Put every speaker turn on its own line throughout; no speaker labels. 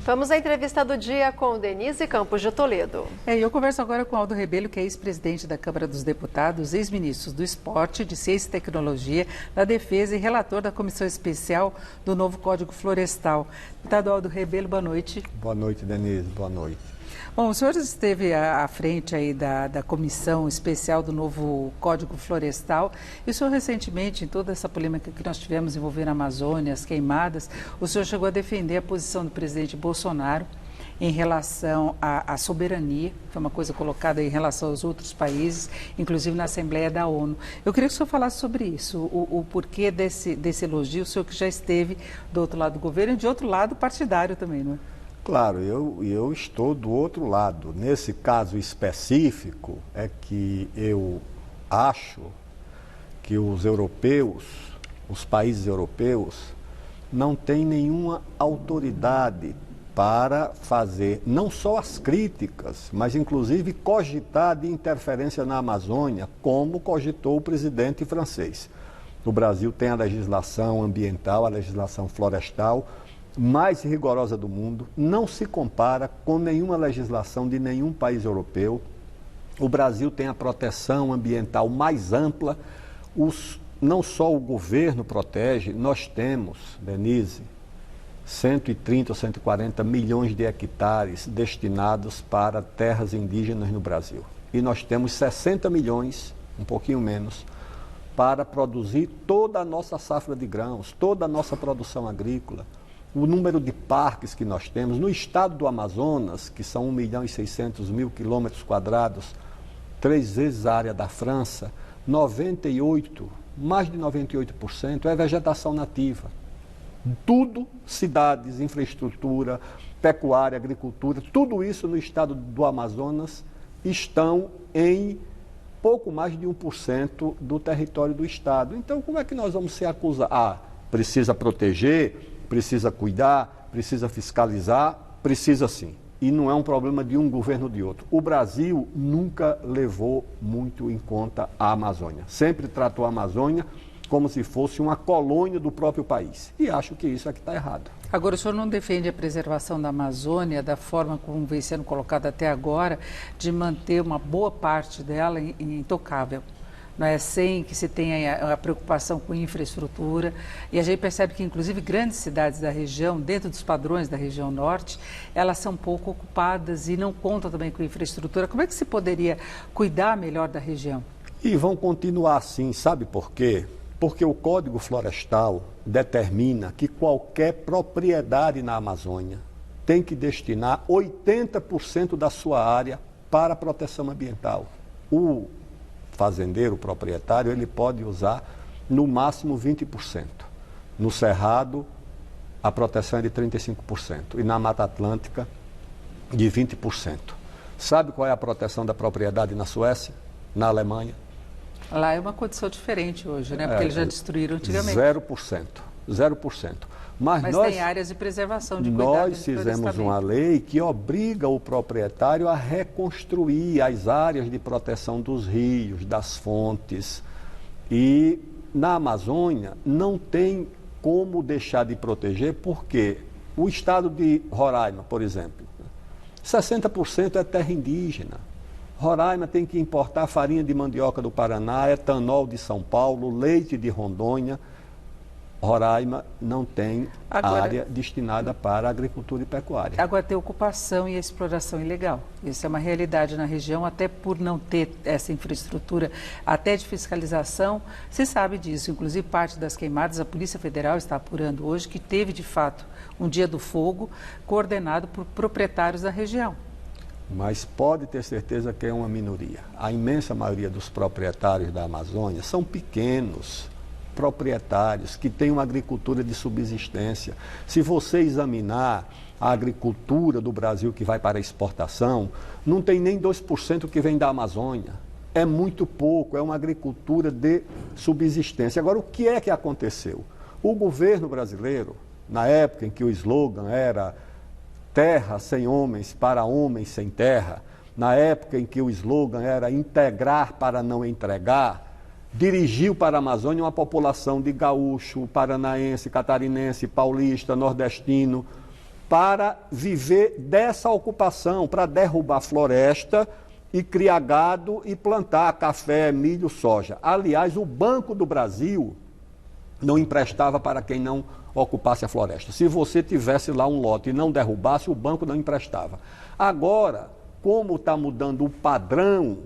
Vamos à entrevista do dia com Denise Campos de Toledo.
Eu converso agora com Aldo Rebelo, que é ex-presidente da Câmara dos Deputados, ex-ministro do Esporte, de Ciência e Tecnologia, da Defesa e relator da Comissão Especial do novo Código Florestal. Deputado Aldo Rebelo, boa noite.
Boa noite, Denise. Boa noite.
Bom, o senhor esteve à frente aí da Comissão Especial do novo Código Florestal e o senhor recentemente, em toda essa polêmica que nós tivemos envolvendo a Amazônia, as queimadas, o senhor chegou a defender a posição do presidente Bolsonaro em relação à soberania, foi uma coisa colocada em relação aos outros países, inclusive na Assembleia da ONU. Eu queria que o senhor falasse sobre isso, o porquê desse elogio, o senhor que já esteve do outro lado do governo e de outro lado partidário também, não é?
Claro, eu estou do outro lado. Nesse caso específico, é que eu acho que os europeus, os países europeus, não têm nenhuma autoridade para fazer não só as críticas, mas inclusive cogitar de interferência na Amazônia, como cogitou o presidente francês. O Brasil tem a legislação ambiental, a legislação florestal mais rigorosa do mundo, não se compara com nenhuma legislação de nenhum país europeu. O Brasil tem a proteção ambiental mais ampla, não só o governo protege, nós temos, Denise, 130 ou 140 milhões de hectares destinados para terras indígenas no Brasil. E nós temos 60 milhões, um pouquinho menos, para produzir toda a nossa safra de grãos, toda a nossa produção agrícola. O número de parques que nós temos no estado do Amazonas, que são 1.600.000 quilômetros quadrados, 3 vezes a área da França, mais de 98% é vegetação nativa. Tudo, cidades, infraestrutura, pecuária, agricultura, tudo isso no estado do Amazonas estão em pouco mais de 1% do território do estado. Então, como é que nós vamos ser acusados? Precisa proteger, precisa cuidar, precisa fiscalizar, precisa sim. E não é um problema de um governo ou de outro. O Brasil nunca levou muito em conta a Amazônia. Sempre tratou a Amazônia como se fosse uma colônia do próprio país. E acho que isso é que está errado.
Agora, o senhor não defende a preservação da Amazônia da forma como vem sendo colocada até agora, de manter uma boa parte dela intocável? Não é, sem que se tenha a preocupação com infraestrutura, e a gente percebe que inclusive grandes cidades da região, dentro dos padrões da região norte, elas são pouco ocupadas e não contam também com infraestrutura. Como é que se poderia cuidar melhor da região?
E vão continuar assim, sabe por quê? Porque o Código Florestal determina que qualquer propriedade na Amazônia tem que destinar 80% da sua área para a proteção ambiental. O fazendeiro, o proprietário, ele pode usar no máximo 20%. No Cerrado, a proteção é de 35%. E na Mata Atlântica, de 20%. Sabe qual é a proteção da propriedade na Suécia? Na Alemanha?
Lá é uma condição diferente hoje, né? Porque eles já destruíram antigamente.
0%. 0%. Mas nós,
tem áreas de preservação, de cuidado.
Nós fizemos uma lei que obriga o proprietário a reconstruir as áreas de proteção dos rios, das fontes. E na Amazônia não tem como deixar de proteger, porque o estado de Roraima, por exemplo, 60% é terra indígena. Roraima tem que importar farinha de mandioca do Paraná, etanol de São Paulo, leite de Rondônia. Roraima não tem área destinada para agricultura e pecuária.
Agora tem ocupação e exploração ilegal. Isso é uma realidade na região, até por não ter essa infraestrutura, até de fiscalização, se sabe disso. Inclusive, parte das queimadas, a Polícia Federal está apurando hoje que teve, de fato, um dia do fogo coordenado por proprietários da região.
Mas pode ter certeza que é uma minoria. A imensa maioria dos proprietários da Amazônia são pequenos proprietários que têm uma agricultura de subsistência. Se você examinar a agricultura do Brasil que vai para a exportação, não tem nem 2% que vem da Amazônia. É muito pouco, é uma agricultura de subsistência. Agora, o que é que aconteceu? O governo brasileiro, na época em que o slogan era terra sem homens para homens sem terra, na época em que o slogan era integrar para não entregar, dirigiu para a Amazônia uma população de gaúcho, paranaense, catarinense, paulista, nordestino, para viver dessa ocupação, para derrubar floresta e criar gado e plantar café, milho, soja. Aliás, o Banco do Brasil não emprestava para quem não ocupasse a floresta. Se você tivesse lá um lote e não derrubasse, o banco não emprestava. Agora, como está mudando o padrão,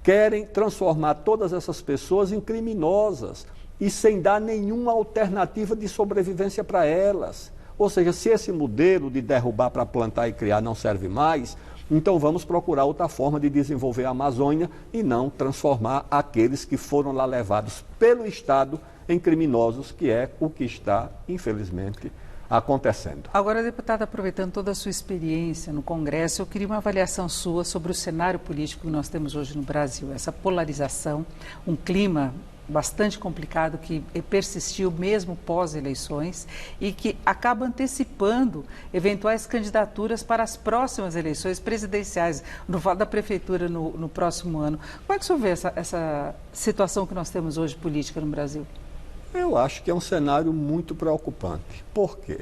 querem transformar todas essas pessoas em criminosas e sem dar nenhuma alternativa de sobrevivência para elas. Ou seja, se esse modelo de derrubar para plantar e criar não serve mais, então vamos procurar outra forma de desenvolver a Amazônia e não transformar aqueles que foram lá levados pelo Estado em criminosos, que é o que está, infelizmente, acontecendo.
Agora, deputada, aproveitando toda a sua experiência no Congresso, eu queria uma avaliação sua sobre o cenário político que nós temos hoje no Brasil, essa polarização, um clima bastante complicado que persistiu mesmo pós-eleições e que acaba antecipando eventuais candidaturas para as próximas eleições presidenciais, no falo da prefeitura no próximo ano. Como é que o senhor vê essa situação que nós temos hoje política no Brasil?
Eu acho que é um cenário muito preocupante. Por quê?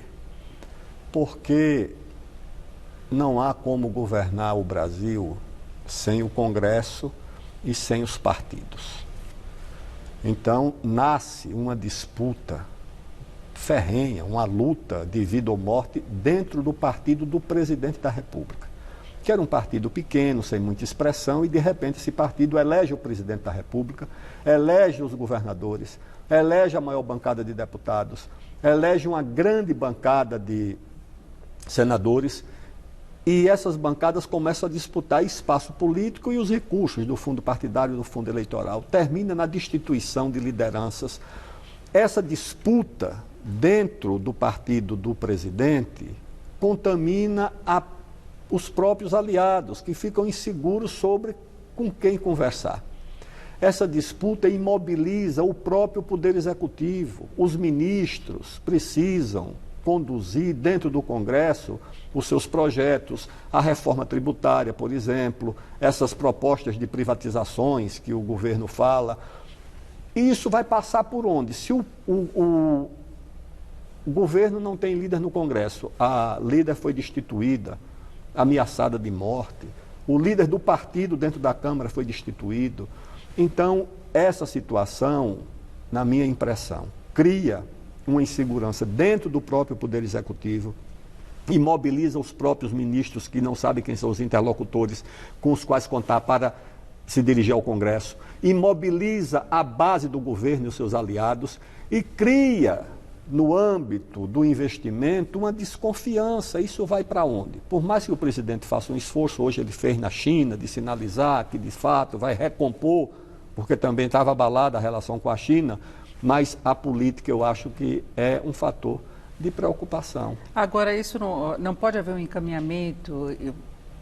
Porque não há como governar o Brasil sem o Congresso e sem os partidos. Então, nasce uma disputa ferrenha, uma luta de vida ou morte dentro do partido do presidente da República, que era um partido pequeno, sem muita expressão, e de repente esse partido elege o presidente da República, elege os governadores, elege a maior bancada de deputados, elege uma grande bancada de senadores, e essas bancadas começam a disputar espaço político e os recursos do fundo partidário e do fundo eleitoral. Termina na destituição de lideranças. Essa disputa dentro do partido do presidente contamina os próprios aliados, que ficam inseguros sobre com quem conversar. Essa disputa imobiliza o próprio Poder Executivo. Os ministros precisam conduzir dentro do Congresso os seus projetos, a reforma tributária, por exemplo, essas propostas de privatizações que o governo fala. E isso vai passar por onde? Se o governo não tem líder no Congresso, a líder foi destituída, ameaçada de morte, o líder do partido dentro da Câmara foi destituído. Então, essa situação, na minha impressão, cria uma insegurança dentro do próprio Poder Executivo, imobiliza os próprios ministros que não sabem quem são os interlocutores com os quais contar para se dirigir ao Congresso, imobiliza a base do governo e os seus aliados e cria, no âmbito do investimento, uma desconfiança. Isso vai para onde? Por mais que o presidente faça um esforço, hoje ele fez na China, de sinalizar que de fato vai recompor, porque também estava abalada a relação com a China, mas a política eu acho que é um fator de preocupação.
Agora, isso não pode haver um encaminhamento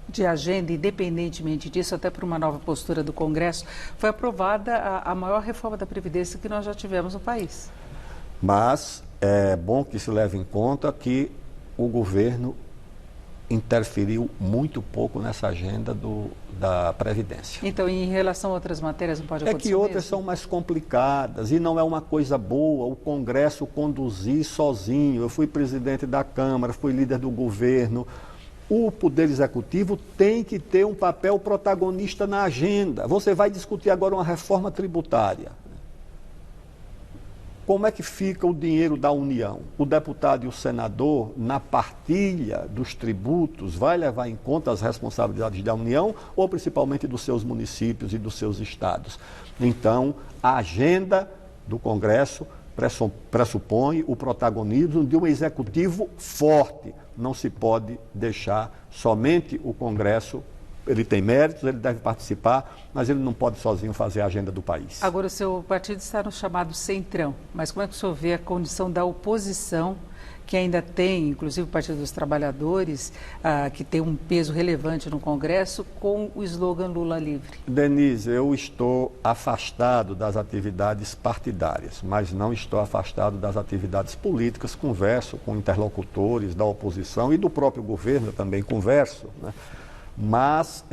de agenda, independentemente disso, até por uma nova postura do Congresso. Foi aprovada a maior reforma da Previdência que nós já tivemos no país.
Mas é bom que se leve em conta que o governo interferiu muito pouco nessa agenda da Previdência.
Então, em relação a outras matérias, não pode acontecer
É que outras
mesmo?
são mais complicadas e não é uma coisa boa o Congresso conduzir sozinho. Eu fui presidente da Câmara, fui líder do governo. O Poder Executivo tem que ter um papel protagonista na agenda. Você vai discutir agora uma reforma tributária. Como é que fica o dinheiro da União? O deputado e o senador, na partilha dos tributos, vai levar em conta as responsabilidades da União ou principalmente dos seus municípios e dos seus estados? Então, a agenda do Congresso pressupõe o protagonismo de um executivo forte. Não se pode deixar somente o Congresso. Ele tem méritos, ele deve participar, mas ele não pode sozinho fazer a agenda do país.
Agora, o seu partido está no chamado Centrão, mas como é que o senhor vê a condição da oposição, que ainda tem, inclusive o Partido dos Trabalhadores, que tem um peso relevante no Congresso, com o slogan Lula livre?
Denise, eu estou afastado das atividades partidárias, mas não estou afastado das atividades políticas. Converso com interlocutores da oposição e do próprio governo, eu também converso, né? Mas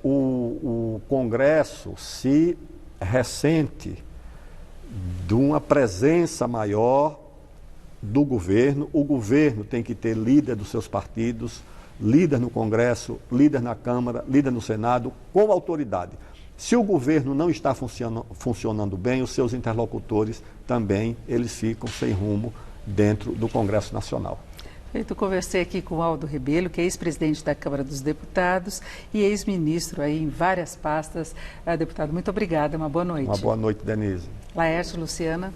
o Congresso se ressente de uma presença maior do governo. O governo tem que ter líder dos seus partidos, líder no Congresso, líder na Câmara, líder no Senado, com autoridade. Se o governo não está funcionando bem, os seus interlocutores também, eles ficam sem rumo dentro do Congresso Nacional.
Eu conversei aqui com o Aldo Rebelo, que é ex-presidente da Câmara dos Deputados e ex-ministro aí em várias pastas. Deputado, muito obrigada, uma boa noite.
Uma boa noite, Denise.
Laércio, Luciana.